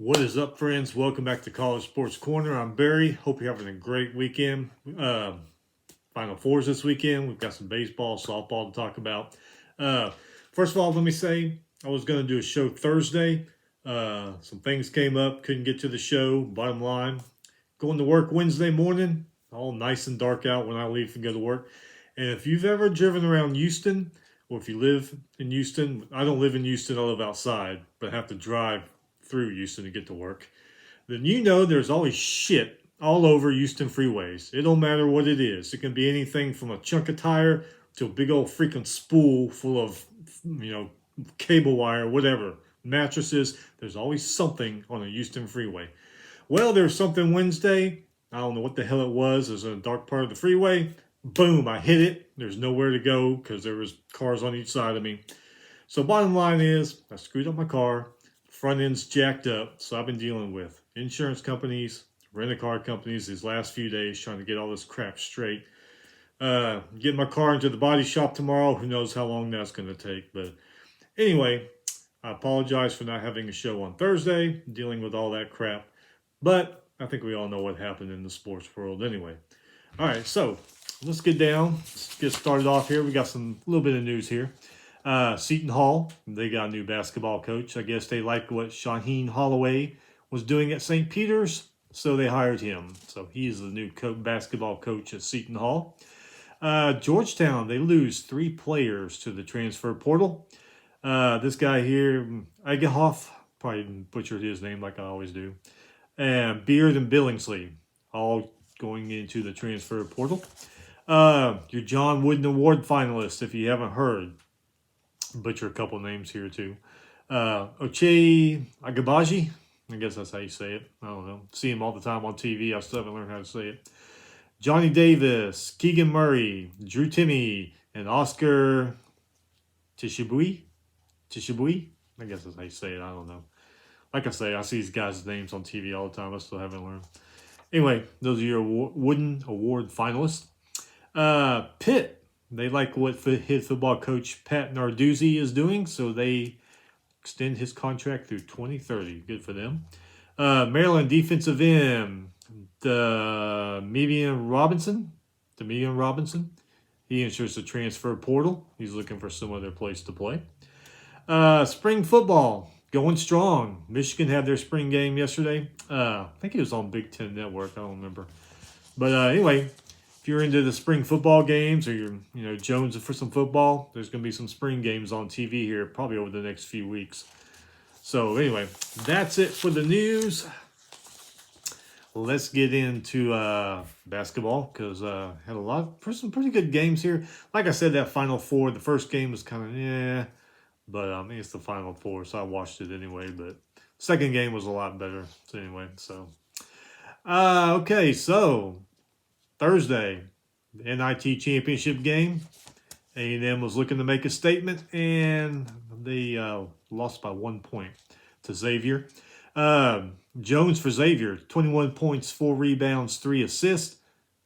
What is up, friends? Welcome back to College Sports Corner. I'm Barry. Hope you're having a great weekend. Final Fours this weekend. We've got some baseball, softball to talk about. Uh, First of all, let me say I was going to do a show Thursday. Some things came up, couldn't get to the show. Bottom line, going to work Wednesday morning, all nice and dark out when I leave and go to work. And if you've ever driven around Houston, or if you live in Houston, I don't live in Houston, I live outside, but have to drive through Houston to get to work, then you know there's always shit all over Houston freeways. It don't matter what it is. It can be anything from a chunk of tire to a big old freaking spool full of, cable wire, whatever, mattresses. There's always something on a Houston freeway. Well, there's something Wednesday. I don't know what the hell it was. It was in a dark part of the freeway. Boom, I hit it. There's nowhere to go because there was cars on each side of me. So bottom line is, I screwed up my car. Front end's jacked up. So I've been dealing with insurance companies, rent-a-car companies these last few days trying to get all this crap straight. Get my car into the body shop tomorrow. Who knows how long that's going to take. But anyway, I apologize for not having a show on Thursday, dealing with all that crap. But I think we all know what happened in the sports world anyway. All right, so let's get down. Let's get started off here. We got a little bit of news here. Seton Hall, they got a new basketball coach. I guess they liked what Shaheen Holloway was doing at St. Peter's, so they hired him. So he's the new basketball coach at Seton Hall. Georgetown, they lose 3 players to the transfer portal. This guy here, Egehoff, probably butchered his name like I always do, and Beard and Billingsley, all going into the transfer portal. Your John Wooden Award finalist, if you haven't heard. Butcher a couple names here too. Ochai Agabaji, I guess that's how you say it. I don't know. See him all the time on TV. I still haven't learned how to say it. Johnny Davis, Keegan Murray, Drew Timme, and Oscar Tshiebwe. I guess that's how you say it. I don't know. Like I say, I see these guys' names on TV all the time. I still haven't learned. Anyway, those are your Wooden Award finalists. Pitt. They like what head football coach Pat Narduzzi is doing, so they extend his contract through 2030. Good for them. Maryland defensive end, Damian Robinson. He enters the transfer portal. He's looking for some other place to play. Spring football, going strong. Michigan had their spring game yesterday. I think it was on Big Ten Network. I don't remember. But anyway, if you're into the spring football games or you're jonesing for some football, there's going to be some spring games on TV here probably over the next few weeks. So anyway, that's it for the news. Let's get into basketball because had some pretty good games here. Like I said, that Final Four, the first game was kind of but it's the Final Four, so I watched it anyway. But second game was a lot better. So anyway, okay, so Thursday, the NIT championship game. A&M was looking to make a statement, and they lost by 1 point to Xavier. Jones for Xavier, 21 points, 4 rebounds, 3 assists,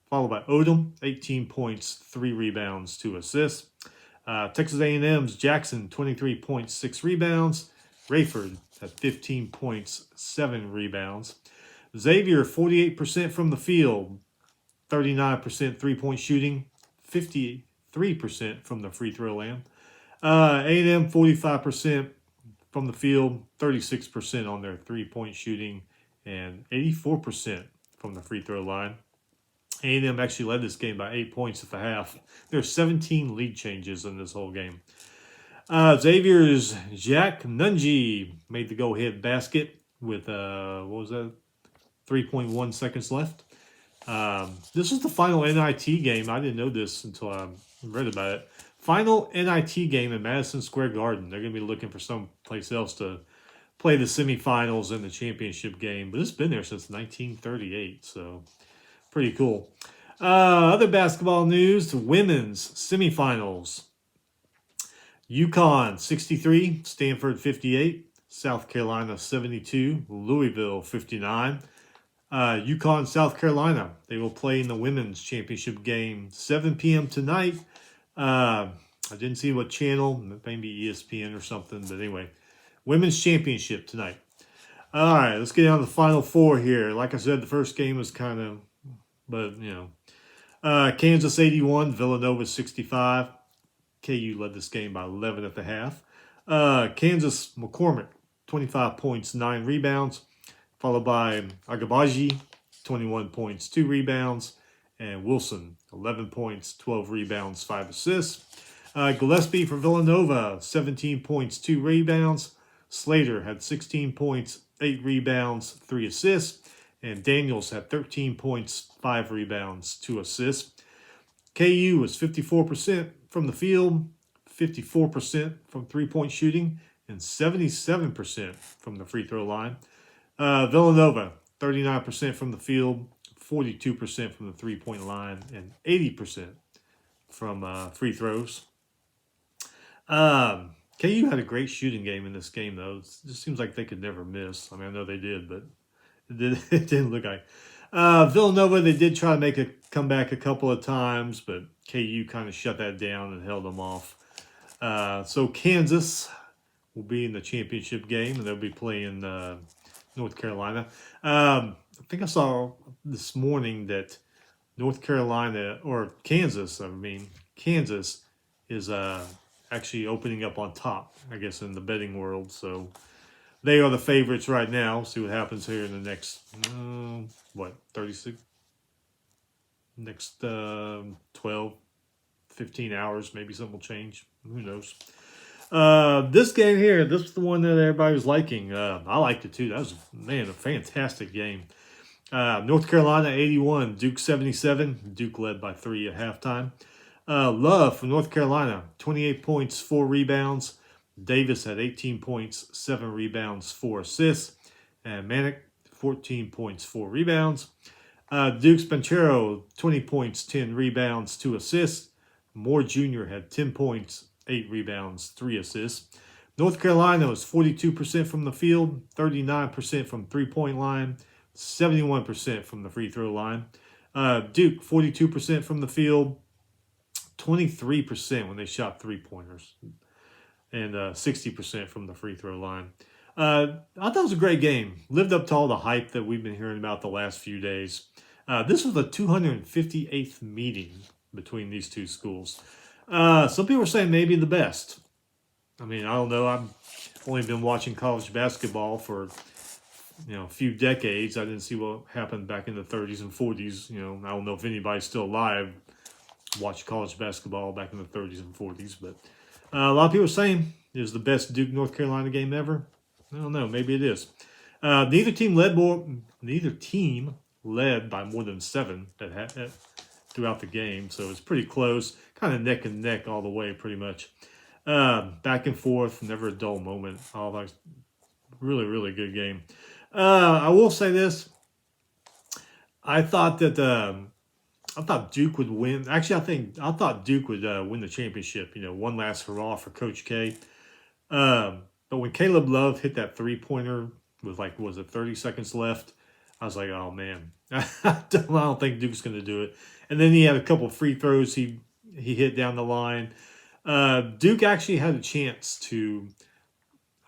followed by Odom, 18 points, 3 rebounds, 2 assists. Texas A&M's Jackson, 23 points, 6 rebounds. Rayford had 15 points, 7 rebounds. Xavier, 48% from the field, 39% three-point shooting, 53% from the free throw line. A&M, 45% from the field, 36% on their three-point shooting, and 84% from the free throw line. A&M actually led this game by 8 points at the half. There's 17 lead changes in this whole game. Xavier's Jack Nunji made the go-ahead basket with, 3.1 seconds left. This was the final NIT game. I didn't know this until I read about it. Final NIT game in Madison Square Garden. They're going to be looking for some place else to play the semifinals and the championship game. But it's been there since 1938, so pretty cool. Other basketball news, women's semifinals. UConn 63, Stanford 58, South Carolina 72, Louisville 59. UConn, South Carolina, they will play in the women's championship game 7 p.m. tonight. I didn't see what channel, maybe ESPN or something, but anyway, women's championship tonight. All right, let's get down to the final four here. Like I said, the first game was kind of, but Kansas 81, Villanova 65. KU led this game by 11 at the half. Kansas McCormick 25 points, 9 rebounds, followed by Agabaji 21 points, 2 rebounds, and Wilson 11 points, 12 rebounds, 5 assists. Gillespie for Villanova 17 points, 2 rebounds. Slater had 16 points, 8 rebounds, 3 assists. And Daniels had 13 points, 5 rebounds, 2 assists. KU was 54% from the field, 54% from three-point shooting, and 77% from the free throw line. Villanova, 39% from the field, 42% from the three-point line, and 80% from free throws. KU had a great shooting game in this game, though. It just seems like they could never miss. I mean, I know they did, but it didn't look like. Villanova, they did try to make a comeback a couple of times, but KU kind of shut that down and held them off. So Kansas will be in the championship game, and they'll be playing North Carolina. I think I saw this morning that North Carolina, or Kansas, Kansas is actually opening up on top, I guess, in the betting world. So they are the favorites right now. See what happens here in the next, 36? Next 12, 15 hours. Maybe something will change. Who knows? This game here, this is the one that everybody was liking. I liked it too. That was, a fantastic game. North Carolina 81, Duke 77. Duke led by 3 at halftime. Love from North Carolina, 28 points, 4 rebounds. Davis had 18 points, 7 rebounds, 4 assists. And Manic, 14 points, 4 rebounds. Duke's Banchero, 20 points, 10 rebounds, 2 assists. Moore Jr. had 10 points, 8 rebounds, 3 assists. North Carolina was 42% from the field, 39% from three-point line, 71% from the free throw line. Duke, 42% from the field, 23% when they shot three-pointers, and 60% from the free throw line. I thought it was a great game. Lived up to all the hype that we've been hearing about the last few days. This was the 258th meeting between these two schools. Some people are saying maybe the best. I mean, I don't know. I've only been watching college basketball for a few decades. I didn't see what happened back in the 30s and 40s. I don't know if anybody's still alive watched college basketball back in the 30s and 40s, but a lot of people are saying it was the best Duke North Carolina game ever. I don't know. Maybe it is. Neither team led by more than 7 throughout the game, so it's pretty close, kind of neck and neck all the way, pretty much. Back and forth, never a dull moment. Really, really good game. I will say this: I thought Duke would win. Actually, I thought Duke would win the championship. One last hurrah for Coach K. But when Caleb Love hit that three-pointer with 30 seconds left, I was like, oh man, I don't think Duke's going to do it. And then he had a couple of free throws he hit down the line. Duke actually had a chance to,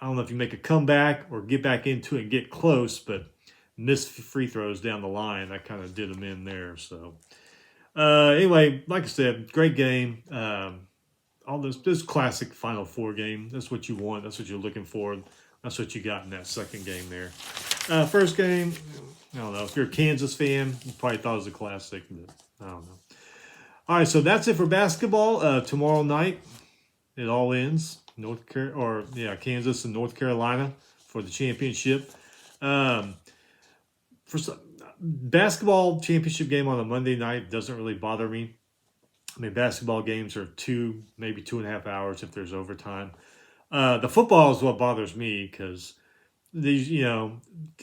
I don't know if you make a comeback or get back into it and get close, but missed free throws down the line. That kind of did them in there. So anyway, like I said, great game. All this classic Final Four game. That's what you want. That's what you're looking for. That's what you got in that second game there. First game, I don't know. If you're a Kansas fan, you probably thought it was a classic, but I don't know. All right, so that's it for basketball. Tomorrow night, it all ends. Kansas and North Carolina for the championship. Basketball championship game on a Monday night doesn't really bother me. I mean, basketball games are 2, maybe 2.5 hours if there's overtime. The football is what bothers me because these,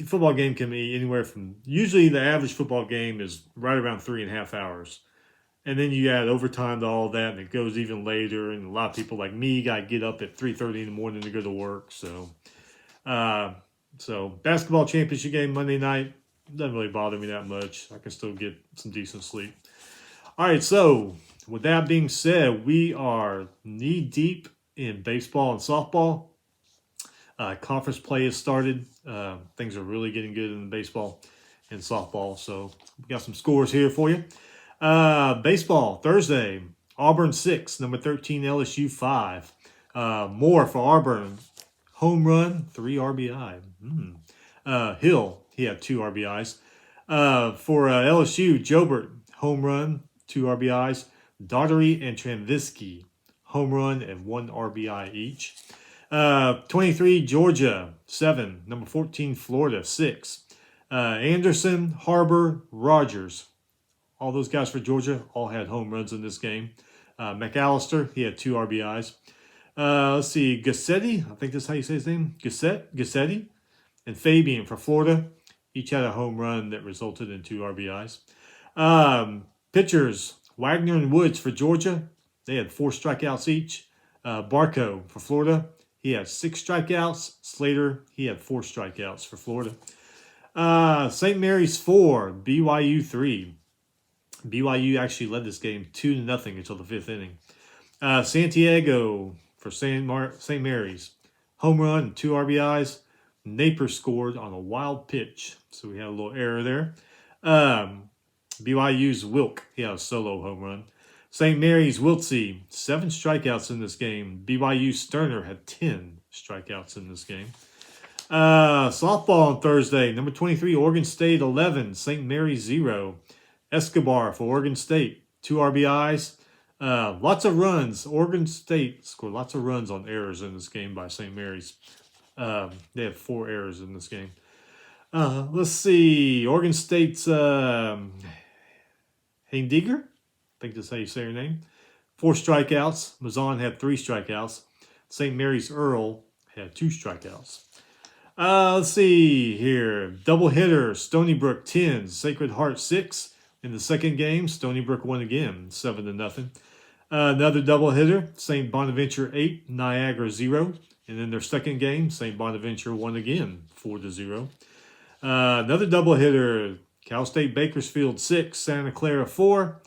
football game can be anywhere from, usually the average football game is right around 3.5 hours. And then you add overtime to all that, and it goes even later. And a lot of people like me got to get up at 3:30 in the morning to go to work. So basketball championship game Monday night doesn't really bother me that much. I can still get some decent sleep. All right, so with that being said, we are knee deep in baseball and softball. Conference play has started. Things are really getting good in baseball and softball. So we got some scores here for you. Baseball, Thursday, Auburn 6, number 13, LSU 5. Moore for Auburn, home run, 3 RBI. Hill, he had 2 RBIs. For LSU, Jobert, home run, 2 RBIs. Daugherty and Travisky, home run and 1 RBI each. 23, Georgia, 7. Number 14, Florida, 6. Anderson, Harbor, Rogers. All those guys for Georgia all had home runs in this game. McAllister, he had 2 RBIs. Let's see, Gassetti, I think that's how you say his name. Gassetti and Fabian for Florida. Each had a home run that resulted in 2 RBIs. Pitchers, Wagner and Woods for Georgia. They had 4 strikeouts each. Barco for Florida. He had 6 strikeouts. Slater, he had 4 strikeouts for Florida. St. Mary's 4, BYU 3. BYU actually led this game 2-0 until the 5th inning. Santiago for St. Mary's. Home run, 2 RBIs. Napier scored on a wild pitch. So we had a little error there. BYU's Wilk, he had a solo home run. St. Mary's Wiltsey, 7 strikeouts in this game. BYU Sterner had 10 strikeouts in this game. Softball on Thursday, number 23, Oregon State 11, St. Mary's 0. Escobar for Oregon State, 2 RBIs. Lots of runs. Oregon State scored lots of runs on errors in this game by St. Mary's. They have 4 errors in this game. Let's see. Oregon State's Heimdiger, I think that's how you say her name. 4 strikeouts. Mazan had 3 strikeouts. St. Mary's Earl had 2 strikeouts. Let's see here. Double hitter. Stony Brook 10, Sacred Heart 6. In the second game, Stony Brook won again, 7-0. Another double hitter, St. Bonaventure 8, Niagara 0. And in their second game, St. Bonaventure won again, 4-0. Another double hitter, Cal State Bakersfield 6, Santa Clara 4.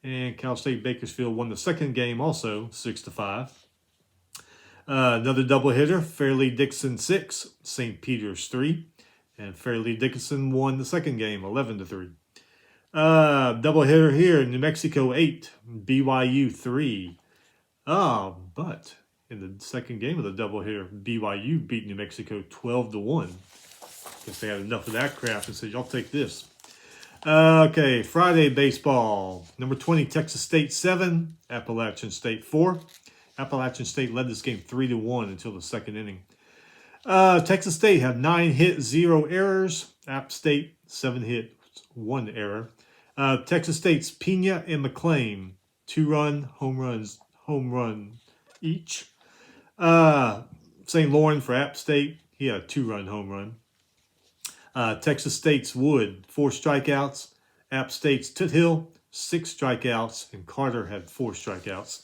And Cal State Bakersfield won the second game also, 6-5. Another double hitter, Fairleigh Dixon 6, St. Peter's 3. And Fairleigh Dickinson won the second game, 11-3. Double hitter here, New Mexico 8, BYU 3. But in the second game of the double hitter, BYU beat New Mexico 12-1. Guess they had enough of that crap and said, y'all take this. Okay, Friday baseball. Number 20, Texas State 7, Appalachian State 4. Appalachian State led this game 3-1 until the second inning. Texas State had 9 hits, 0 errors. App State 7 hits, 1 error. Texas State's Pena and McLean, 2-run home run each. St. Laurent for App State, he had a 2-run home run. Texas State's Wood, 4 strikeouts. App State's Tithill, 6 strikeouts, and Carter had 4 strikeouts.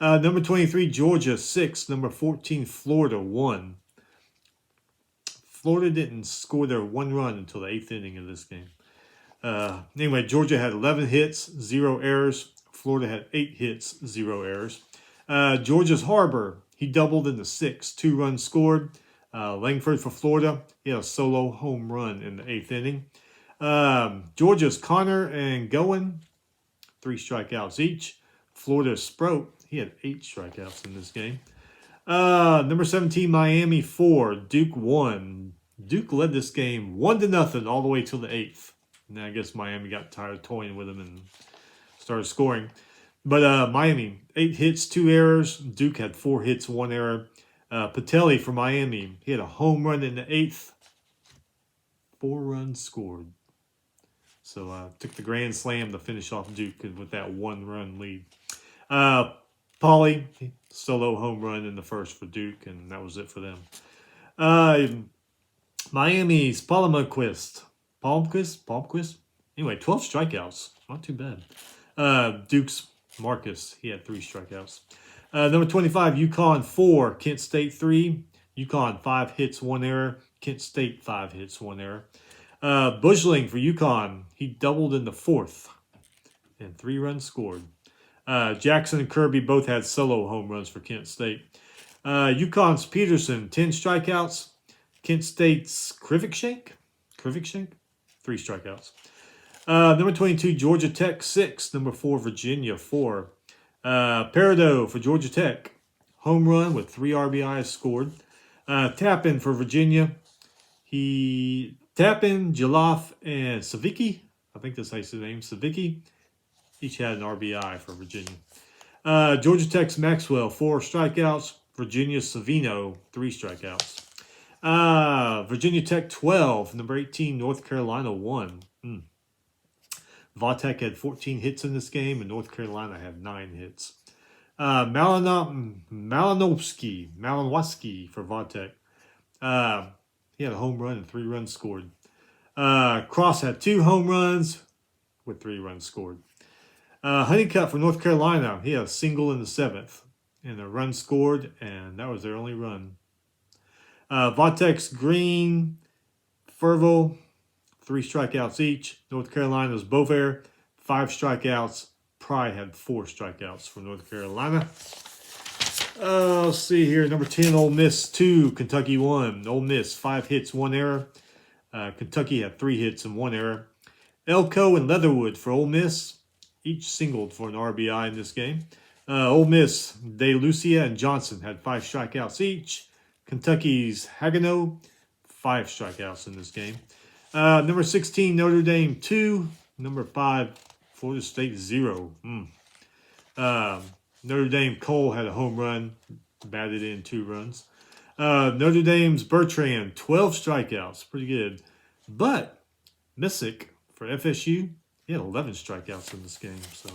Number 23, Georgia 6. Number 14, Florida 1. Florida didn't score their 1 run until the 8th inning of this game. Anyway, Georgia had 11 hits, 0 errors. Florida had 8 hits, 0 errors. Georgia's Harbor, he doubled in the 6th, 2 runs scored. Langford for Florida, he had a solo home run in the 8th inning. Georgia's Connor and Goen, 3 strikeouts each. Florida's Sproat, he had 8 strikeouts in this game. Number 17, Miami 4, Duke 1. Duke led this game 1-0 all the way till the 8th. And I guess Miami got tired of toying with him and started scoring. But Miami, 8 hits, 2 errors. Duke had 4 hits, 1 error. Patelli for Miami, he had a home run in the 8th. 4 runs scored. So took the grand slam to finish off Duke with that 1-run lead. Pauly, solo home run in the 1st for Duke, and that was it for them. Miami's Palmquist. Anyway, 12 strikeouts. Not too bad. Duke's Marcus, he had 3 strikeouts. Number 25, UConn 4, Kent State 3. UConn 5 hits, 1 error. Kent State 5 hits, 1 error. Bushling for UConn, he doubled in the 4th and 3 runs scored. Jackson and Kirby both had solo home runs for Kent State. UConn's Peterson, 10 strikeouts. Kent State's Krivichenk, 3 strikeouts. Number 22, Georgia Tech, 6. Number 4, Virginia, 4. Peridot for Georgia Tech, home run with 3 RBIs scored. Tappan for Virginia. Tappan, Jaloff, and Savicki, I think that's how you say the name, Savicki, each had an RBI for Virginia. Georgia Tech's Maxwell, 4 strikeouts. Virginia's Savino, 3 strikeouts. Virginia Tech 12, number 18, North Carolina 1. Vatek had 14 hits in this game, and North Carolina had 9 hits. Malinowski for Vatek. He had a home run and 3 runs scored. Cross had 2 home runs with 3 runs scored. Honeycutt for North Carolina, he had a single in the 7th and a run scored, and that was their only run. Vatek's Green, Ferville, 3 strikeouts each. North Carolina's Bovair, 5 strikeouts. Pry had 4 strikeouts for North Carolina. Let's see here. Number 10, Ole Miss 2, Kentucky 1. Ole Miss, 5 hits, 1 error. Kentucky had 3 hits and 1 error. Elko and Leatherwood for Ole Miss, each singled for an RBI in this game. Ole Miss, De Lucia and Johnson had 5 strikeouts each. Kentucky's Hagano, 5 strikeouts in this game. Number 16, Notre Dame 2. Number 5, Florida State 0. Notre Dame Cole had a home run, batted in 2 runs. Notre Dame's Bertrand, 12 strikeouts, pretty good. But Missick for FSU, he had 11 strikeouts in this game, so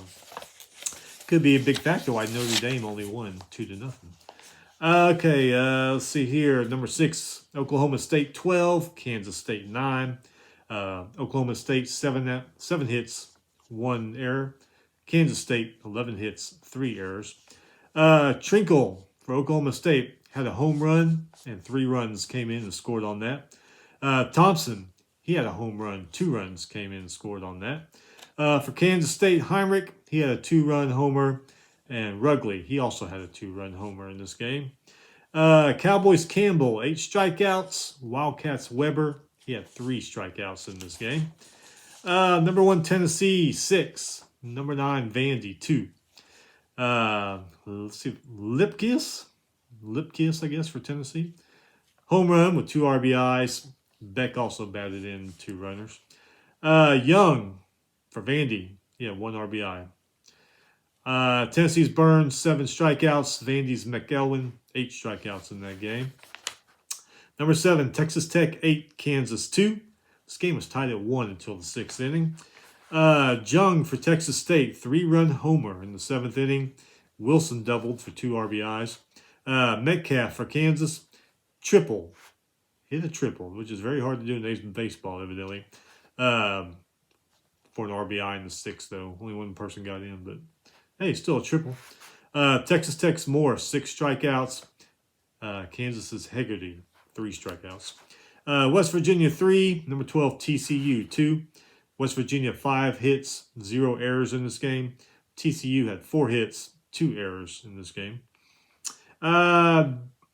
could be a big factor why Notre Dame only won 2-0. Okay, let's see here. Number 6, Oklahoma State 12, Kansas State 9. Oklahoma State 7 hits, 1 error. Kansas State 11 hits, 3 errors. Trinkle for Oklahoma State had a home run and 3 runs came in and scored on that. Thompson, he had a home run, 2 runs came in and scored on that. For Kansas State, Heinrich, he had a 2-run homer. And Rugley, he also had a 2-run homer in this game. Cowboys Campbell, 8 strikeouts. Wildcats Weber, he had 3 strikeouts in this game. Number 1, Tennessee, 6. Number 9, Vandy, 2. Let's see, Lipkiss, I guess, for Tennessee. Home run with 2 RBIs. Beck also batted in 2 runners. Young for Vandy, he had 1 RBI. Tennessee's Burns, 7 strikeouts. Vandy's McElwain, 8 strikeouts in that game. Number 7, Texas Tech 8, Kansas 2. This game was tied at 1 until the 6th inning. Jung for Texas State, 3-run homer in the 7th inning. Wilson doubled for 2 RBIs. Metcalf for Kansas, triple. Hit a triple, which is very hard to do in baseball, evidently. For an RBI in the 6th, though. Only 1 person got in, but hey, still a triple. Texas Tech's Moore, 6 strikeouts. Kansas's Hegarty, 3 strikeouts. West Virginia 3, number 12 TCU 2. West Virginia 5 hits, 0 errors in this game. TCU had 4 hits, 2 errors in this game.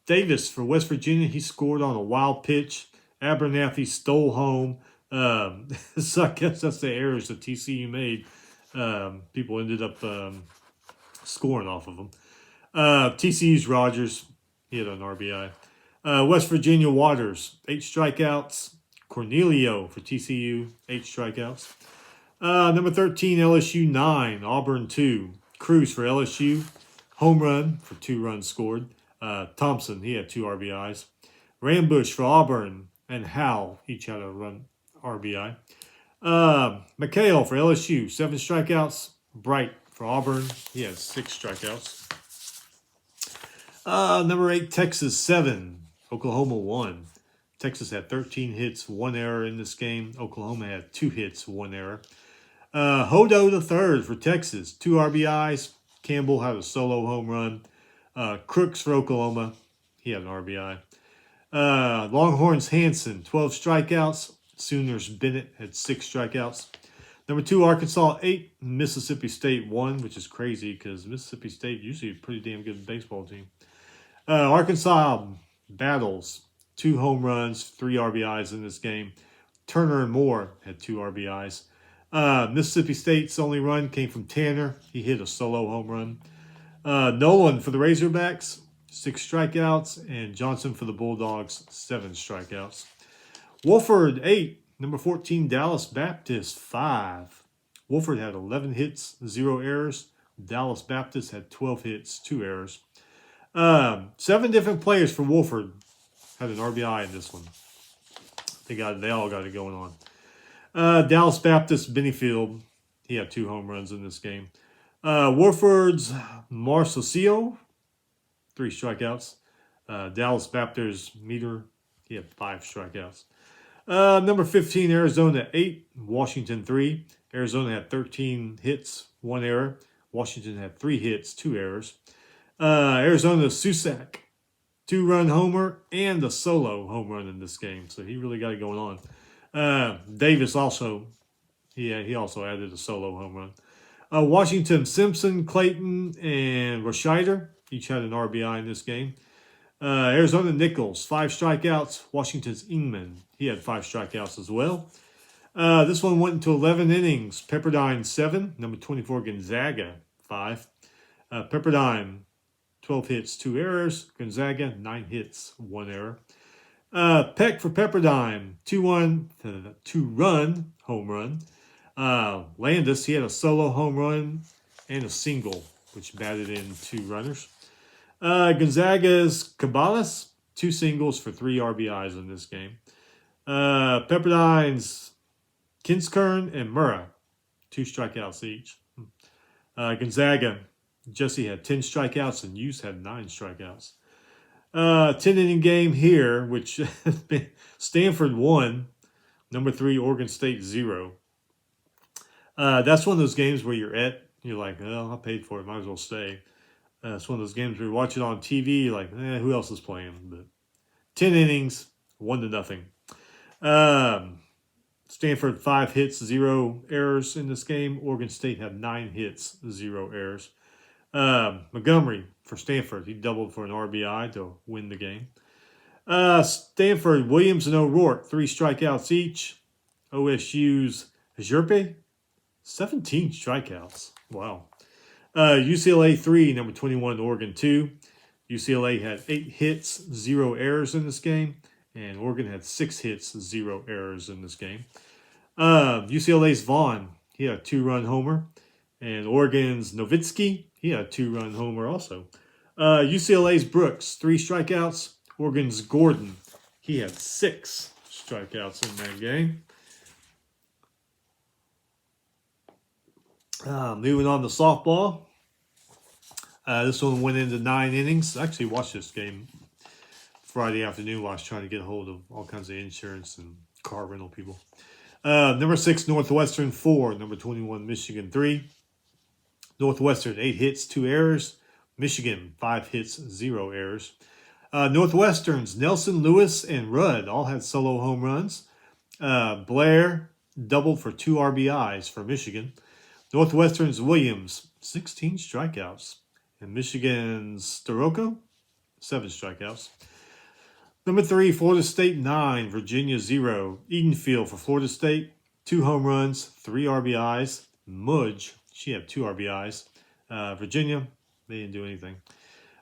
Davis for West Virginia, he scored on a wild pitch. Abernathy stole home. So I guess that's the errors that TCU made. People ended up scoring off of them. TCU's Rogers, he had an RBI. West Virginia Waters, 8 strikeouts. Cornelio for TCU, 8 strikeouts. Number 13, LSU 9, Auburn 2. Cruz for LSU, home run for 2 runs scored. Thompson, he had 2 RBIs. Rambush for Auburn and Howell each had a run RBI. McHale for LSU, 7 strikeouts. Bright for Auburn, he had 6 strikeouts. Number 8, Texas 7, Oklahoma 1. Texas had 13 hits, 1 error in this game. Oklahoma had 2 hits, 1 error. Hodo the third for Texas, 2 RBIs. Campbell had a solo home run. Crooks for Oklahoma, he had an RBI. Longhorns Hanson, 12 strikeouts. Sooners Bennett had 6 strikeouts. Number 2, Arkansas 8, Mississippi State 1, which is crazy because Mississippi State usually a pretty damn good baseball team. Arkansas battles 2 home runs, 3 RBIs in this game. Turner and Moore had 2 RBIs. Mississippi State's only run came from Tanner. He hit a solo home run. Nolan for the Razorbacks, 6 strikeouts. And Johnson for the Bulldogs, 7 strikeouts. Wolford, 8. Number 14, Dallas Baptist, 5. Wolford had 11 hits, 0 errors. Dallas Baptist had 12 hits, 2 errors. 7 different players for Wolford had an RBI in this one. They all got it going on. Dallas Baptist, Benefield, he had 2 home runs in this game. Wolford's Marcosio, 3 strikeouts. Dallas Baptist, Meter, he had 5 strikeouts. Number 15, Arizona, 8. Washington, 3. Arizona had 13 hits, 1 error. Washington had 3 hits, 2 errors. Arizona, Susac, 2-run homer and a solo home run in this game. So he really got it going on. Davis also, he also added a solo home run. Washington, Simpson, Clayton, and Rashider each had an RBI in this game. Arizona, Nichols, 5 strikeouts. Washington's Ingman, he had 5 strikeouts as well. This one went into 11 innings. Pepperdine, 7. Number 24, Gonzaga, 5. Pepperdine, 12 hits, 2 errors. Gonzaga, 9 hits, 1 error. Peck for Pepperdine, 2-run home run. Landis, he had a solo home run and a single, which batted in 2 runners. Gonzaga's Cabales, 2 singles for 3 RBIs in this game. Pepperdine's Kinskern and Murrah, 2 strikeouts each. Gonzaga, Jesse had 10 strikeouts and Hughes had 9 strikeouts. 10-inning game here, which Stanford 1, number 3, Oregon State 0. That's one of those games where you're like, well, I paid for it, might as well stay. It's one of those games where you watch it on TV, you're like, who else is playing? But 10 innings, 1-0. Stanford 5 hits, 0 errors in this game. Oregon State had 9 hits, 0 errors. Montgomery for Stanford, he doubled for an RBI to win the game. Stanford, Williams and O'Rourke, 3 strikeouts each. OSU's Jerpe, 17 strikeouts. Wow. UCLA 3, number 21, Oregon 2. UCLA had 8 hits, 0 errors in this game. And Oregon had 6 hits, 0 errors in this game. UCLA's Vaughn, he had a 2-run homer. And Oregon's Nowitzki, he had a 2-run homer also. UCLA's Brooks, 3 strikeouts. Oregon's Gordon, he had 6 strikeouts in that game. Moving on to softball. This one went into 9 innings. I actually watched this game Friday afternoon while I was trying to get a hold of all kinds of insurance and car rental people. Number 6, Northwestern 4. Number 21, Michigan 3. Northwestern 8 hits, 2 errors. Michigan 5 hits, 0 errors. Northwestern's Nelson, Lewis, and Rudd all had solo home runs. Blair doubled for 2 RBIs for Michigan. Northwestern's Williams, 16 strikeouts. And Michigan's Storoko, 7 strikeouts. Number 3, Florida State 9, Virginia 0. Edenfield for Florida State, 2 home runs, 3 RBIs. Mudge, she had 2 RBIs. Virginia, they didn't do anything.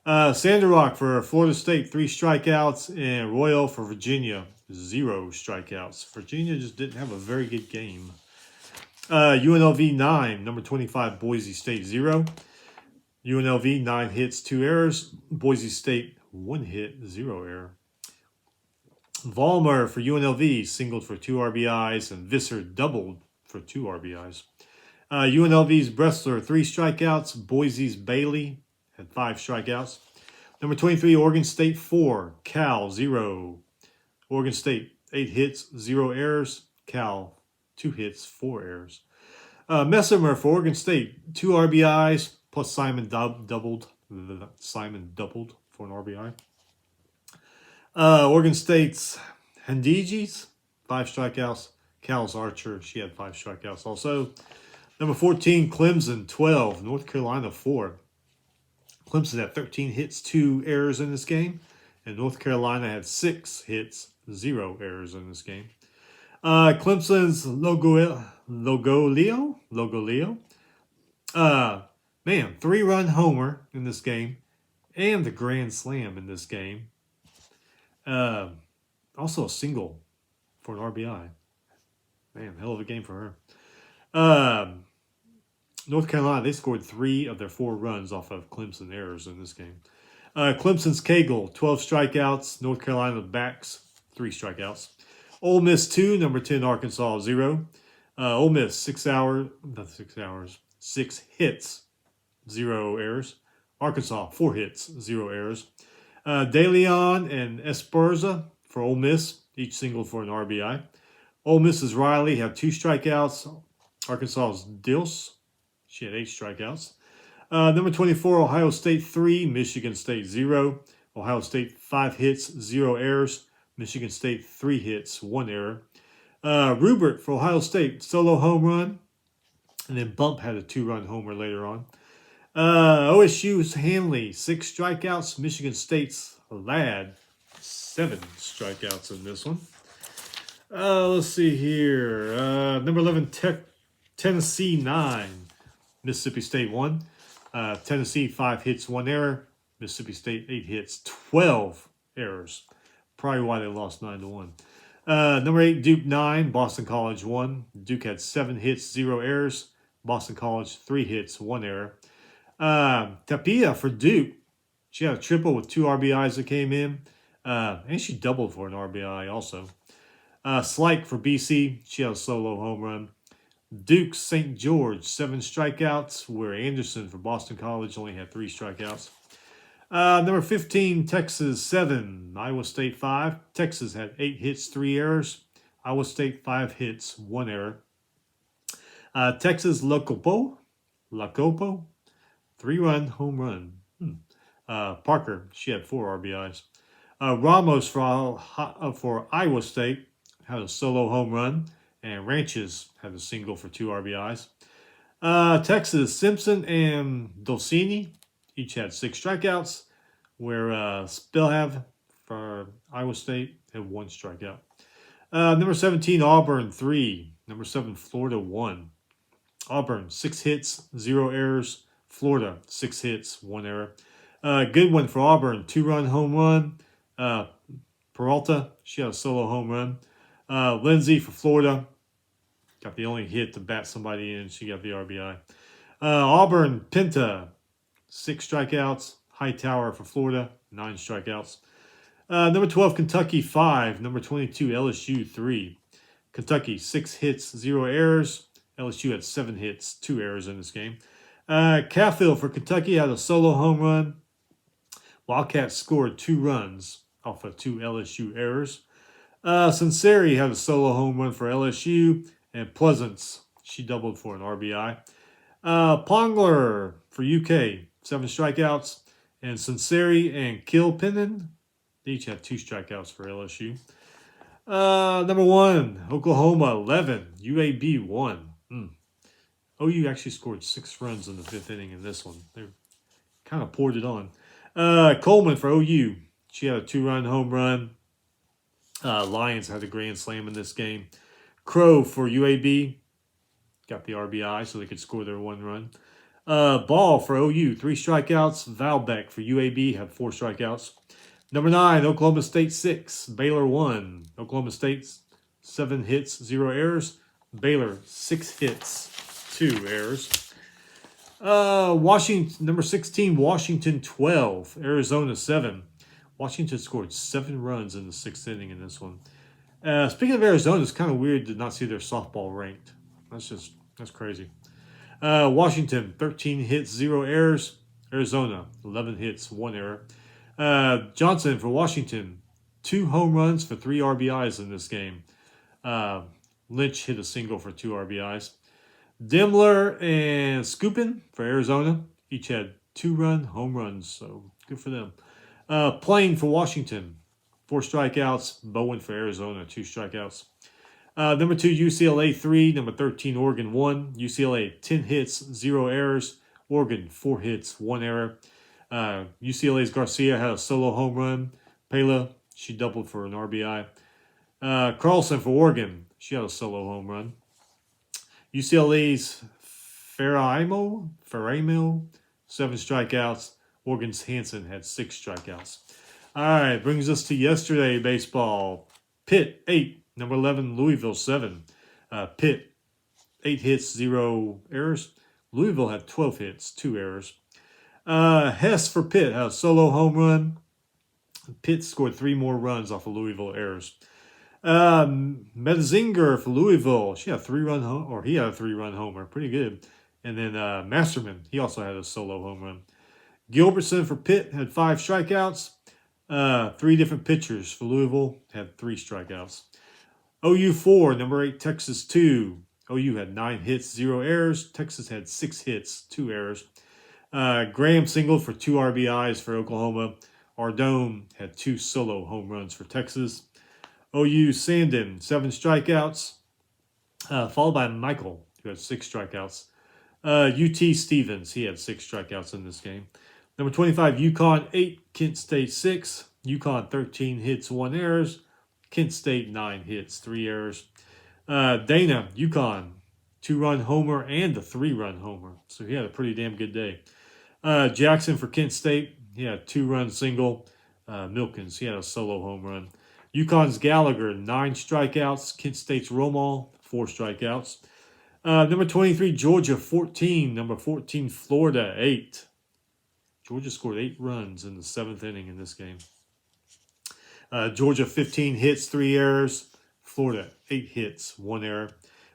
Sanderrock for Florida State, 3 strikeouts. And Royal for Virginia, 0 strikeouts. Virginia just didn't have a very good game. UNLV 9, number 25, Boise State 0. UNLV 9 hits, 2 errors. Boise State 1 hit, 0 error. Vollmer for UNLV singled for 2 RBIs, and Visser doubled for 2 RBIs. UNLV's Bressler 3 strikeouts. Boise's Bailey had 5 strikeouts. Number 23, Oregon State 4, Cal 0. Oregon State 8 hits, 0 errors. Cal 2 hits, 4 errors. Messimer for Oregon State, 2 RBIs, plus Simon doubled for an RBI. Oregon State's Hendiges, 5 strikeouts. Cal's Archer, she had 5 strikeouts also. Number 14, Clemson, 12. North Carolina, 4. Clemson had 13 hits, 2 errors in this game. And North Carolina had 6 hits, 0 errors in this game. Clemson's Logolio. Man, 3-run homer in this game. And the grand slam in this game. Also a single for an RBI. Man, hell of a game for her. North Carolina, they scored 3 of their 4 runs off of Clemson errors in this game. Clemson's Cagle, 12 strikeouts. North Carolina backs, 3 strikeouts. Ole Miss 2, number 10 Arkansas 0. Ole Miss 6 hits, 0 errors. Arkansas 4 hits, 0 errors. De Leon and Esparza for Ole Miss, each singled for an RBI. Ole Miss's Riley had 2 strikeouts. Arkansas's Dills, she had 8 strikeouts. Number 24, Ohio State 3, Michigan State 0. Ohio State 5 hits, 0 errors. Michigan State 3 hits, 1 error. Rubert for Ohio State, solo home run. And then Bump had a 2-run homer later on. OSU's Hanley, 6 strikeouts. Michigan State's Ladd, 7 strikeouts in this one. Let's see here. Number 11, Tennessee 9, Mississippi State 1. Tennessee 5 hits, 1 error. Mississippi State 8 hits, 12 errors. Probably why they lost 9-1. Number 8, Duke 9, Boston College 1. Duke had 7 hits, 0 errors. Boston College 3 hits, 1 error. Tapia for Duke. She had a triple with 2 RBIs that came in. And she doubled for an RBI also. Slyke for BC. She had a solo home run. Duke St. George, 7 strikeouts, where Anderson for Boston College only had 3 strikeouts. Number 15, Texas 7, Iowa State 5. Texas had 8 hits, 3 errors. Iowa State 5 hits, 1 error. Texas Lacopo, 3-run home run. Parker, she had 4 RBIs. Ramos for Iowa State had a solo home run, and Ranches had a single for 2 RBIs. Texas, Simpson and Dolcini each had 6 strikeouts, where Spillhav for Iowa State had 1 strikeout. Number 17, Auburn 3. Number 7, Florida 1. Auburn, 6 hits, 0 errors. Florida, 6 hits, 1 error. Good one for Auburn, 2-run home run. Peralta, she had a solo home run. Lindsay for Florida, got the only hit to bat somebody in. She got the RBI. Auburn, Pinta, 6 strikeouts. Hightower for Florida, 9 strikeouts. Number 12, Kentucky 5. Number 22, LSU 3. Kentucky, 6 hits, 0 errors. LSU had 7 hits, 2 errors in this game. Cafill for Kentucky had a solo home run. Wildcats scored 2 runs off of 2 LSU errors. Sinceri had a solo home run for LSU. And Pleasance, she doubled for an RBI. Pongler for UK, 7 strikeouts. And Sinceri and Kilpinen, they each had 2 strikeouts for LSU. Number 1, Oklahoma 11, UAB 1. OU actually scored 6 runs in the 5th inning in this one. They kind of poured it on. Coleman for OU, she had a 2-run home run. Lions had a grand slam in this game. Crow for UAB got the RBI so they could score their 1 run. Ball for OU, 3 strikeouts. Valbeck for UAB had 4 strikeouts. Number 9, Oklahoma State 6, Baylor 1. Oklahoma State 7 hits, 0 errors. Baylor 6 hits, 2 errors. Washington, number 16, Washington 12, Arizona 7. Washington scored 7 runs in the 6th inning in this one. Speaking of Arizona, it's kind of weird to not see their softball ranked. That's crazy. Washington, 13 hits, 0 errors. Arizona, 11 hits, 1 error. Johnson for Washington, 2 home runs for 3 RBIs in this game. Lynch hit a single for 2 RBIs. Dimler and Skupin for Arizona each had 2-run home runs, so good for them. Plain for Washington, 4 strikeouts. Bowen for Arizona, 2 strikeouts. Number 2, UCLA 3. Number 13, Oregon 1. UCLA, 10 hits, 0 errors. Oregon, 4 hits, 1 error. UCLA's Garcia had a solo home run. Pela, she doubled for an RBI. Carlson for Oregon, she had a solo home run. UCLA's Ferraimo, 7 strikeouts. Oregon's Hansen had 6 strikeouts. All right, brings us to yesterday baseball. Pitt 8, number 11 Louisville 7. Pitt 8 hits, 0 errors. Louisville had 12 hits, 2 errors. Hess for Pitt had a solo home run. Pitt scored 3 more runs off of Louisville errors. Metzinger for Louisville, he had a 3-run homer, pretty good. And then Masterman, he also had a solo home run. Gilbertson for Pitt had 5 strikeouts. 3 different pitchers for Louisville had 3 strikeouts. OU 4, number 8 Texas 2. OU had 9 hits, 0 errors. Texas had 6 hits, 2 errors. Graham singled for 2 RBIs for Oklahoma. Ardone had 2 solo home runs for Texas. OU Sandin, 7 strikeouts, followed by Michael, who had 6 strikeouts. UT Stevens, he had 6 strikeouts in this game. Number 25, UConn 8, Kent State 6. UConn 13 hits, 1 errors. Kent State 9 hits, 3 errors. Dana, UConn, 2-run homer and a 3-run homer. So he had a pretty damn good day. Jackson for Kent State, he had a 2-run single. Milkins, he had a solo home run. UConn's Gallagher, 9 strikeouts. Kent State's Romal, 4 strikeouts. Number 23, Georgia, 14. Number 14, Florida, 8. Georgia scored 8 runs in the 7th inning in this game. Georgia, 15 hits, 3 errors. Florida, 8 hits, 1 error.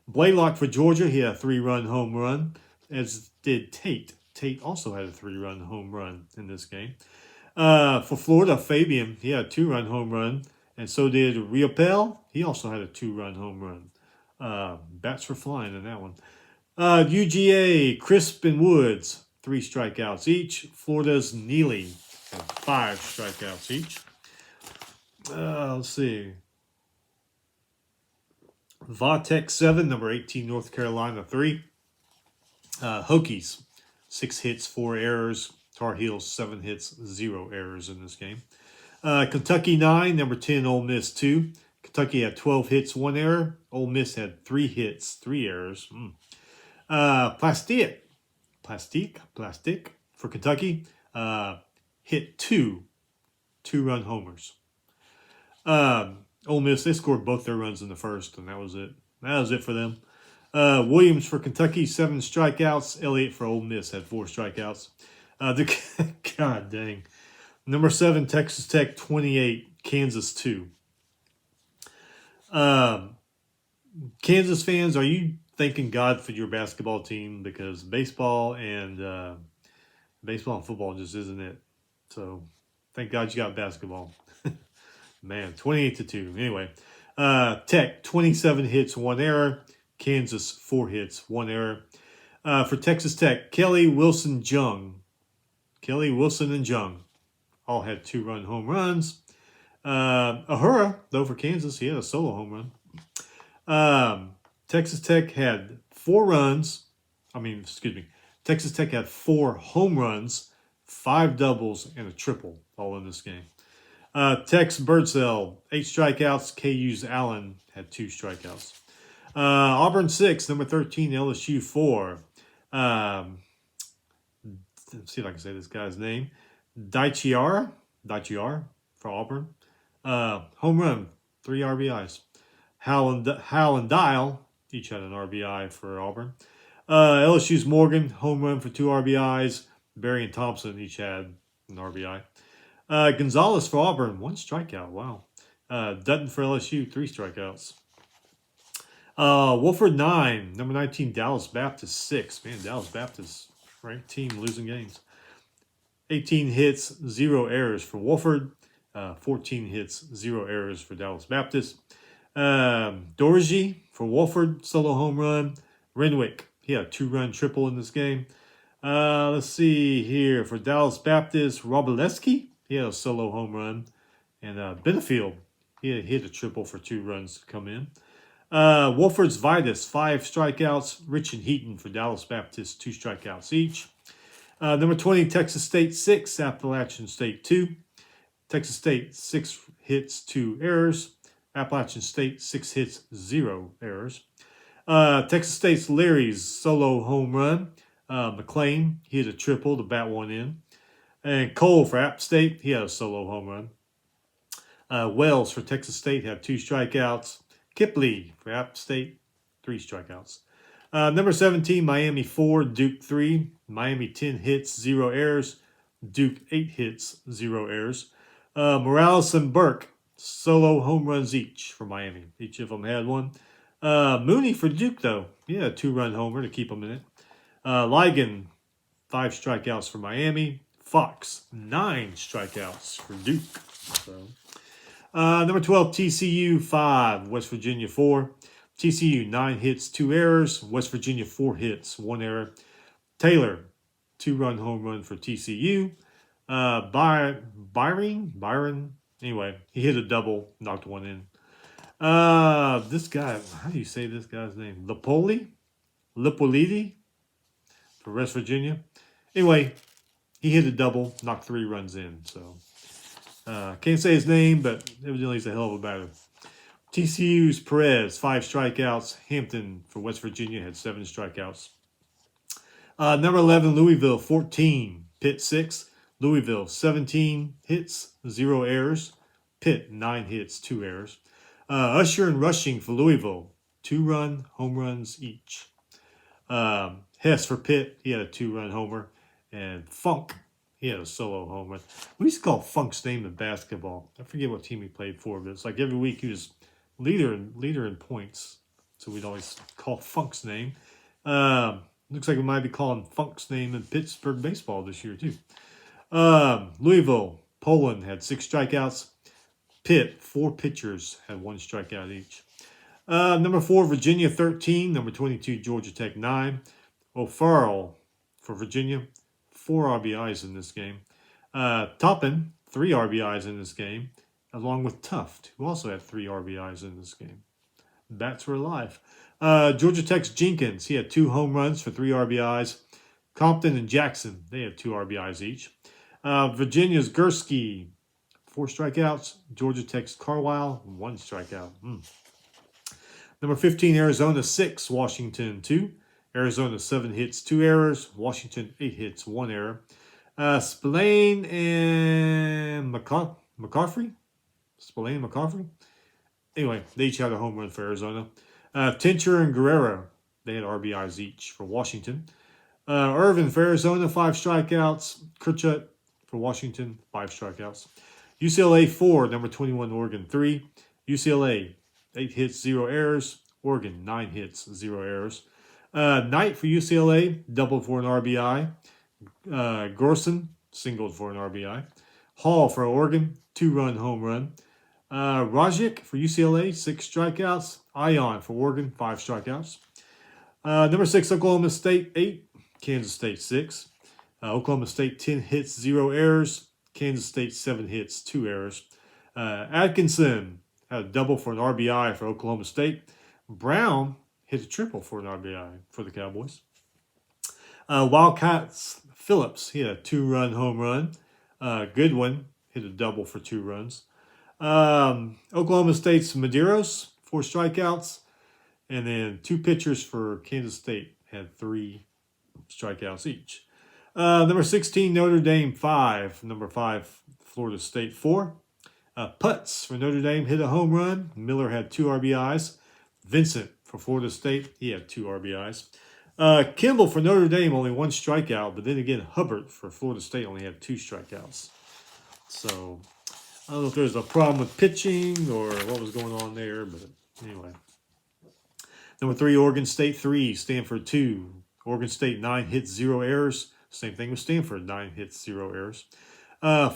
Blaylock for Georgia, he had a 3-run home run, as did Tate. Tate also had a 3-run home run in this game. For Florida, Fabian, he had a 2-run home run, and so did Riopel. He also had a 2-run home run. Bats were flying in that one. UGA, Crisp and Woods, 3 strikeouts each. Florida's Neely had 5 strikeouts each. Let's see. Vatek 7, number 18, North Carolina 3. Hokies, 6 hits, 4 errors. Tar Heels, 7 hits, 0 errors in this game. Kentucky 9, number 10, Ole Miss 2. Kentucky had 12 hits, 1 error. Ole Miss had 3 hits, 3 errors. Plastic for Kentucky hit 2 2-run homers. Ole Miss, they scored both their runs in the first, and that was it. That was it for them. Williams for Kentucky, 7 strikeouts. Elliott for Ole Miss had 4 strikeouts. God dang. Number 7, Texas Tech, 28. Kansas 2. Kansas fans, are you thanking God for your basketball team? Because baseball and football just isn't it. So thank God you got basketball. Man, 28-2. Anyway, Tech, 27 hits, 1 error. Kansas, 4 hits, 1 error. For Texas Tech, Kelly, Wilson, Jung. Kelly, Wilson, and Jung all had 2-run home runs. Ahura, though, for Kansas, he had a solo home run. Texas Tech had 4 runs. Texas Tech had 4 home runs, 5 doubles, and a triple all in this game. Tech's Birdsell, 8 strikeouts. KU's Allen had 2 strikeouts. Auburn 6, number 13, LSU 4. Let's see if I can say this guy's name. Daichiar for Auburn. Home run, 3 RBIs. Howell and Dial each had an RBI for Auburn. LSU's Morgan, home run for 2 RBIs. Barry and Thompson each had an RBI. Gonzalez for Auburn, 1 strikeout. Wow. Dutton for LSU, 3 strikeouts. Wolford 9, number 19, Dallas Baptist 6. Man, Dallas Baptist, ranked team, losing games. 18 hits, 0 errors for Wolford. 14 hits, 0 errors for Dallas Baptist. Dorji for Wolford, solo home run. Renwick, he had a 2-run triple in this game. Let's see here. For Dallas Baptist, Robileski, he had a solo home run. And Benefield, he hit a triple for 2 runs to come in. Wolford's Vitus, 5 strikeouts. Rich and Heaton for Dallas Baptist, 2 strikeouts each. Number 20, Texas State 6, Appalachian State 2. Texas State 6 hits, 2 errors. Appalachian State 6 hits, 0 errors. Texas State's Leary's solo home run. McLean hit a triple to bat one in. And Cole for App State, he had a solo home run. Wells for Texas State had 2 strikeouts. Kipley for App State, 3 strikeouts. Number 17, Miami 4, Duke 3. Miami 10 hits, 0 errors. Duke 8 hits, 0 errors. Morales and Burke, solo home runs each for Miami. Each of them had one. Mooney for Duke, though. Yeah, a 2-run homer to keep them in it. Ligon, 5 strikeouts for Miami. Fox, 9 strikeouts for Duke. So, number 12, TCU 5, West Virginia 4. TCU 9 hits, 2 errors. West Virginia 4 hits, 1 error. Taylor, 2-run home run for TCU. Byron. Anyway, he hit a double, knocked one in. This guy, how do you say this guy's name? Lipolidi for West Virginia. Anyway, he hit a double, knocked 3 runs in. So, can't say his name, but evidently he's a hell of a batter. TCU's Perez, 5 strikeouts. Hampton for West Virginia had 7 strikeouts. Number 11, Louisville, 14. Pitt, 6. Louisville, 17 hits, 0 errors. Pitt, 9 hits, 2 errors. Usher and Rushing for Louisville, 2-run home runs each. Hess for Pitt, he had a 2-run homer. And Funk, he had a solo home run. We used to call Funk's name in basketball. I forget what team he played for, but it's like every week he was leader in points. So we'd always call Funk's name. Looks like we might be calling Funk's name in Pittsburgh baseball this year, too. Louisville, Poland had 6 strikeouts. Pitt, 4 pitchers had 1 strikeout each. Number 4, Virginia 13. Number 22, Georgia Tech 9. O'Farrell for Virginia, 4 RBIs in this game. Toppin, 3 RBIs in this game, along with Tuft, who also had 3 RBIs in this game. Bats were alive. Georgia Tech's Jenkins, he had 2 home runs for 3 RBIs. Compton and Jackson, they had 2 RBIs each. Virginia's Gursky, 4 strikeouts. Georgia Tech's Carlisle, 1 strikeout. Number 15, Arizona 6, Washington 2. Arizona 7 hits, 2 errors. Washington 8 hits, 1 error. Spillane and McCaffrey. Anyway, they each had a home run for Arizona. Tincher and Guerrero, they had RBIs each for Washington. Irvin for Arizona, 5 strikeouts. Kirchut for Washington, 5 strikeouts. UCLA 4, number 21, Oregon 3. UCLA, 8 hits, 0 errors. Oregon, 9 hits, 0 errors. Knight for UCLA, doubled for an RBI. Gorson, singled for an RBI. Hall for Oregon, 2-run home run. Rajic for UCLA, 6 strikeouts. Ion for Oregon, 5 strikeouts. Number 6, Oklahoma State 8, Kansas State 6. Oklahoma State 10 hits, 0 errors. Kansas State 7 hits, 2 errors. Atkinson had a double for an RBI for Oklahoma State. Brown hit a triple for an RBI for the Cowboys. Wildcats Phillips, he had a 2-run home run. Goodwin hit a double for 2 runs. Oklahoma State's Medeiros, 4 strikeouts. And then 2 pitchers for Kansas State had 3 strikeouts each. Number 16, Notre Dame 5. Number 5, Florida State 4. Putz for Notre Dame hit a home run. Miller had 2 RBIs. Vincent for Florida State, he had 2 RBIs. Kimball for Notre Dame, only 1 strikeout. But then again, Hubbard for Florida State only had 2 strikeouts. So, I don't know if there's a problem with pitching or what was going on there. But anyway. Number 3, Oregon State 3, Stanford 2. Oregon State 9 hits, 0 errors. Same thing with Stanford, 9 hits, 0 errors.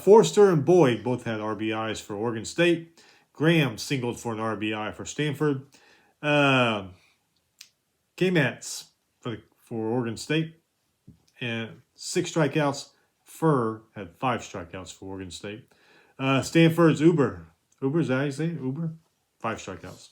Forster and Boyd both had RBIs for Oregon State. Graham singled for an RBI for Stanford. K-Mats for Oregon State. And 6 strikeouts. Furr had 5 strikeouts for Oregon State. Stanford's Uber. Uber, is that how you say it? Uber? 5 strikeouts.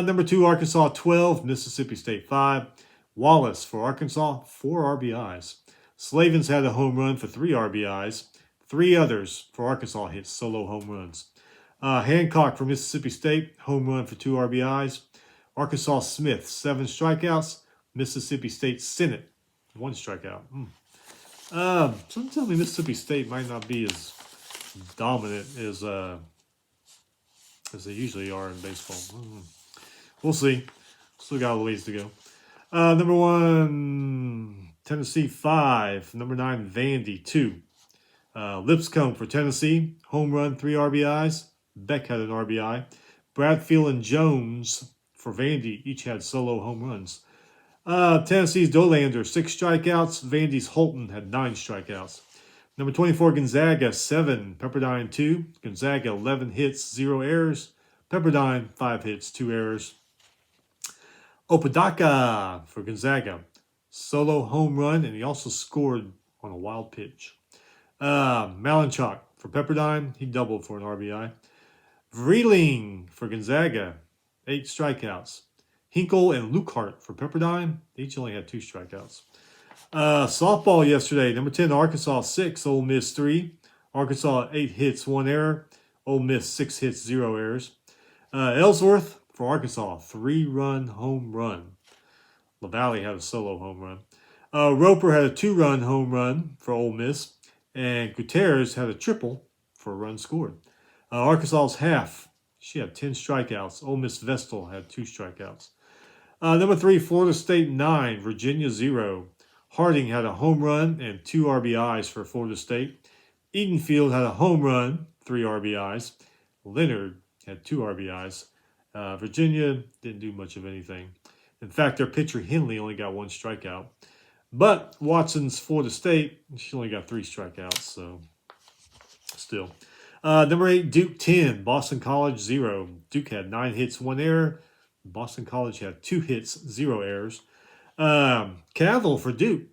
Number 2, Arkansas 12, Mississippi State 5. Wallace for Arkansas, 4 RBIs. Slavens had a home run for 3 RBIs. 3 others for Arkansas hit solo home runs. Hancock for Mississippi State, home run for 2 RBIs. Arkansas Smith, 7 strikeouts. Mississippi State Senate, 1 strikeout. Some tell me Mississippi State might not be as dominant as they usually are in baseball. We'll see. Still got a ways to go. Number 1, Tennessee 5. Number 9, Vandy 2. Lipscomb for Tennessee, home run, 3 RBIs. Beck had an RBI. Bradfield and Jones for Vandy each had solo home runs. Tennessee's Dolander, 6 strikeouts. Vandy's Holton had 9 strikeouts. Number 24, Gonzaga, 7. Pepperdine, 2. Gonzaga, 11 hits, 0 errors. Pepperdine, 5 hits, 2 errors. Opodaka for Gonzaga, solo home run, and he also scored on a wild pitch. Malinchuk for Pepperdine, he doubled for an RBI. Vreeling for Gonzaga, 8 strikeouts. Hinkle and Lukehart for Pepperdine, they each only had 2 strikeouts. Softball yesterday, number 10, Arkansas 6, Ole Miss 3. Arkansas 8 hits, 1 error. Ole Miss 6 hits, 0 errors. Ellsworth for Arkansas, 3-run home run. LaValle had a solo home run. Roper had a 2-run home run for Ole Miss. And Gutierrez had a triple for a run scored. Arkansas's half, she had 10 strikeouts. Ole Miss Vestal had 2 strikeouts. Number 3, Florida State 9, Virginia 0. Harding had a home run and 2 RBIs for Florida State. Edenfield had a home run, 3 RBIs. Leonard had 2 RBIs. Virginia didn't do much of anything. In fact, their pitcher Henley only got 1 strikeout. But Watson's Florida State, she only got 3 strikeouts, so still. Number 8, Duke 10, Boston College 0. Duke had 9 hits, 1 error. Boston College had 2 hits, 0 errors. Cavill for Duke,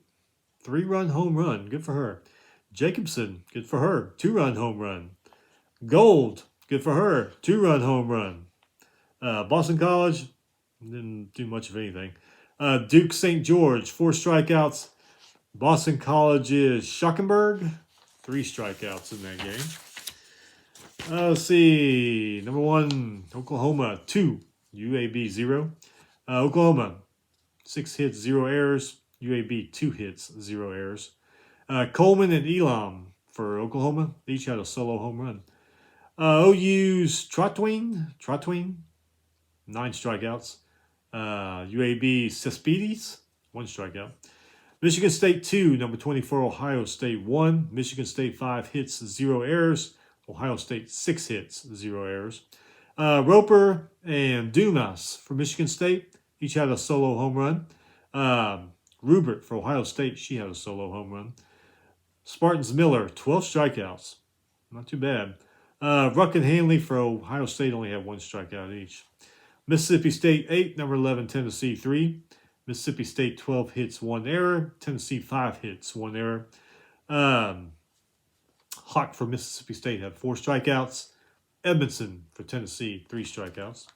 3-run home run, good for her. Jacobson, good for her, 2-run home run. Gold, good for her, 2-run home run. Boston College didn't do much of anything. Duke St. George, 4 strikeouts. Boston College's Schockenberg, 3 strikeouts in that game. Let's see. Number 1, Oklahoma 2, UAB 0. Oklahoma, 6 hits, 0 errors. UAB 2 hits, 0 errors. Coleman and Elam for Oklahoma, each had a solo home run. OU's Trotwine, 9 strikeouts. UAB Cespedes, 1 strikeout. Michigan State 2, number 24, Ohio State 1. Michigan State 5 hits, 0 errors. Ohio State 6 hits, 0 errors. Roper and Dumas for Michigan State, each had a solo home run. Rubert for Ohio State, she had a solo home run. Spartans Miller, 12 strikeouts. Not too bad. Ruck and Hanley for Ohio State only had 1 strikeout each. Mississippi State 8, number 11, Tennessee 3. Mississippi State 12 hits, 1 error. Tennessee 5 hits, 1 error. Hawk for Mississippi State had 4 strikeouts. Edmondson for Tennessee, 3 strikeouts.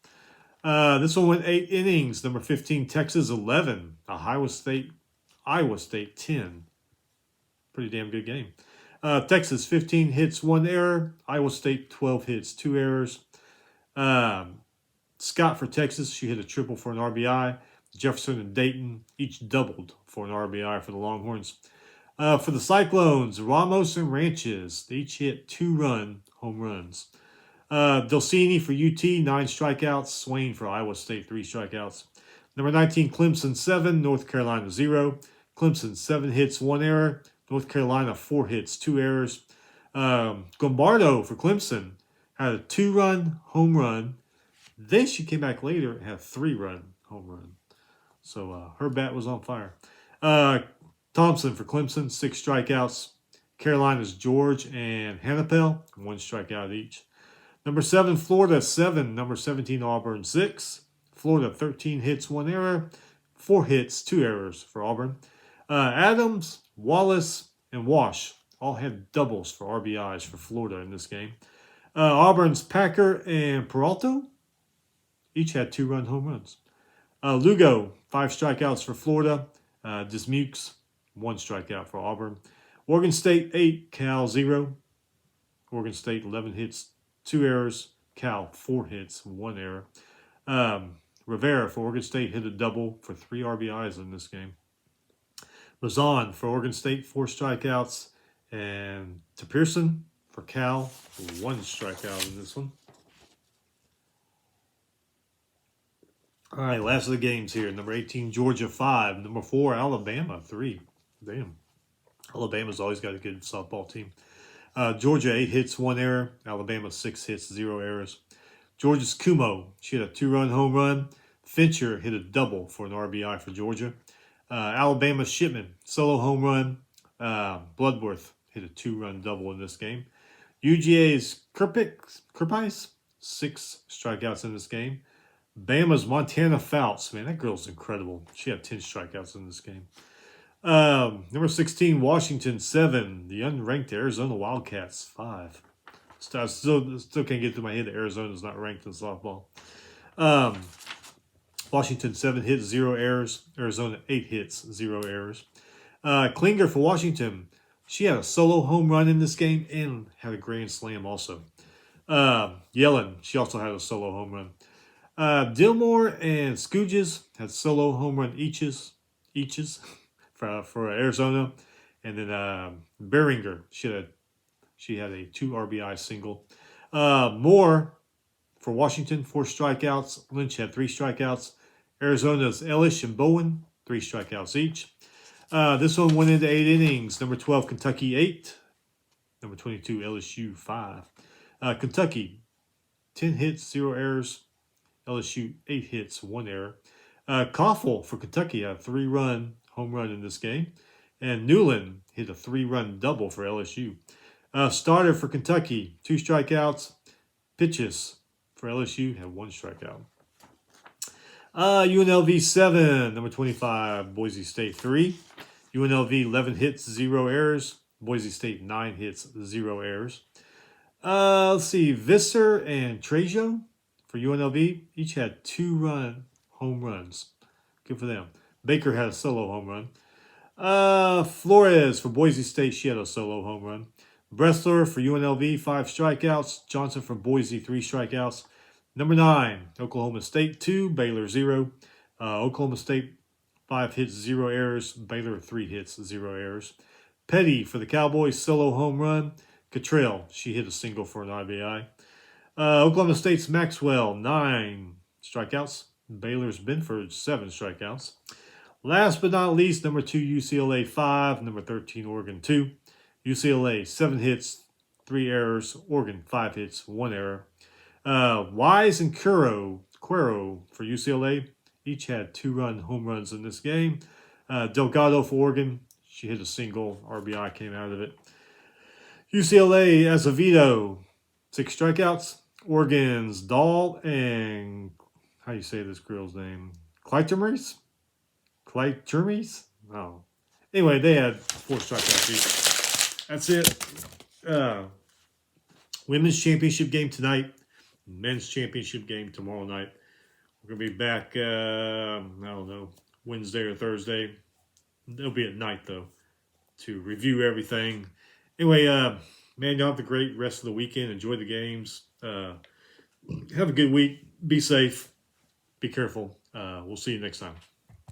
This one went 8 innings. Number 15, Texas 11. Iowa State 10. Pretty damn good game. Texas 15 hits, 1 error. Iowa State 12 hits, 2 errors. Scott for Texas, she hit a triple for an RBI. Jefferson and Dayton each doubled for an RBI for the Longhorns. For the Cyclones, Ramos and Ranches, they each hit 2-run home runs. Dulcini for UT, 9 strikeouts. Swain for Iowa State, 3 strikeouts. Number 19, Clemson 7, North Carolina 0. Clemson 7 hits, 1 error. North Carolina 4 hits, 2 errors. Gombardo for Clemson had a 2-run home run. Then she came back later and had a 3-run home run. So her bat was on fire. Thompson for Clemson, 6 strikeouts. Carolina's George and Hannapel, 1 strikeout each. Number 7, Florida 7. Number 17, Auburn 6. Florida 13 hits, 1 error. 4 hits, 2 errors for Auburn. Adams, Wallace, and Wash all had doubles for RBIs for Florida in this game. Auburn's Packer and Peralta each had 2-run home runs. Lugo, 5 strikeouts for Florida. Dismukes, 1 strikeout for Auburn. Oregon State 8, Cal 0. Oregon State 11 hits, 2 errors. Cal 4 hits, 1 error. Rivera for Oregon State hit a double for 3 RBIs in this game. Mazan for Oregon State 4 strikeouts, and to Pearson for Cal 1 strikeout in this one. All right, last of the games here. Number 18, Georgia 5. Number 4, Alabama 3. Damn. Alabama's always got a good softball team. Georgia 8 hits, 1 error. Alabama 6 hits, 0 errors. Georgia's Kumo, she hit a 2-run home run. Fincher hit a double for an RBI for Georgia. Alabama's Shipman, solo home run. Bloodworth hit a 2-run double in this game. UGA's Kirpais, 6 strikeouts in this game. Bama's Montana Fouts, man, that girl's incredible. She had 10 strikeouts in this game. Number 16, Washington 7. The unranked Arizona Wildcats 5. I still can't get through my head that Arizona's not ranked in softball. Washington 7 hits, 0 errors. Arizona 8 hits, 0 errors. Klinger for Washington. She had a solo home run in this game and had a grand slam also. Yellen, she also had a solo home run. Dillmore and Scooges had solo home run eaches for Arizona. And then Beringer, she had a 2 RBI single. Moore for Washington, 4 strikeouts. Lynch had 3 strikeouts. Arizona's Ellish and Bowen, 3 strikeouts each. This one went into 8 innings. Number 12, Kentucky 8. Number 22, LSU 5. Kentucky, 10 hits, 0 errors. LSU 8 hits, 1 error. Koffel for Kentucky had a 3-run home run in this game. And Newland hit a 3-run double for LSU. Starter for Kentucky, 2 strikeouts. Pitches for LSU had 1 strikeout. UNLV 7, number 25, Boise State 3. UNLV 11 hits, 0 errors. Boise State 9 hits, 0 errors. Let's see, Visser and Trejo for UNLV each had 2-run home runs. Good for them. Baker had a solo home run. Flores for Boise State, she had a solo home run. Bressler for UNLV, 5 strikeouts. Johnson for Boise, 3 strikeouts. Number 9, Oklahoma State 2, Baylor 0. Oklahoma State 5 hits, 0 errors. Baylor 3 hits, 0 errors. Petty for the Cowboys, solo home run. Cottrell, she hit a single for an RBI. Oklahoma State's Maxwell, 9 strikeouts. Baylor's Benford, 7 strikeouts. Last but not least, number 2, UCLA 5. Number 13, Oregon 2. UCLA, 7 hits, 3 errors. Oregon, 5 hits, 1 error. Wise and Quero for UCLA each had 2-run home runs in this game. Delgado for Oregon, she hit a single. RBI came out of it. UCLA, Azevedo, 6 strikeouts. Oregon's Dahl and, how do you say this girl's name? Clytermes? Oh. Anyway, they had 4 strikeouts each. That's it. Women's championship game tonight. Men's championship game tomorrow night. We're going to be back, I don't know, Wednesday or Thursday. It'll be at night, though, to review everything. Anyway, man, y'all have a great rest of the weekend. Enjoy the games. Have a good week. Be safe. Be careful. We'll see you next time.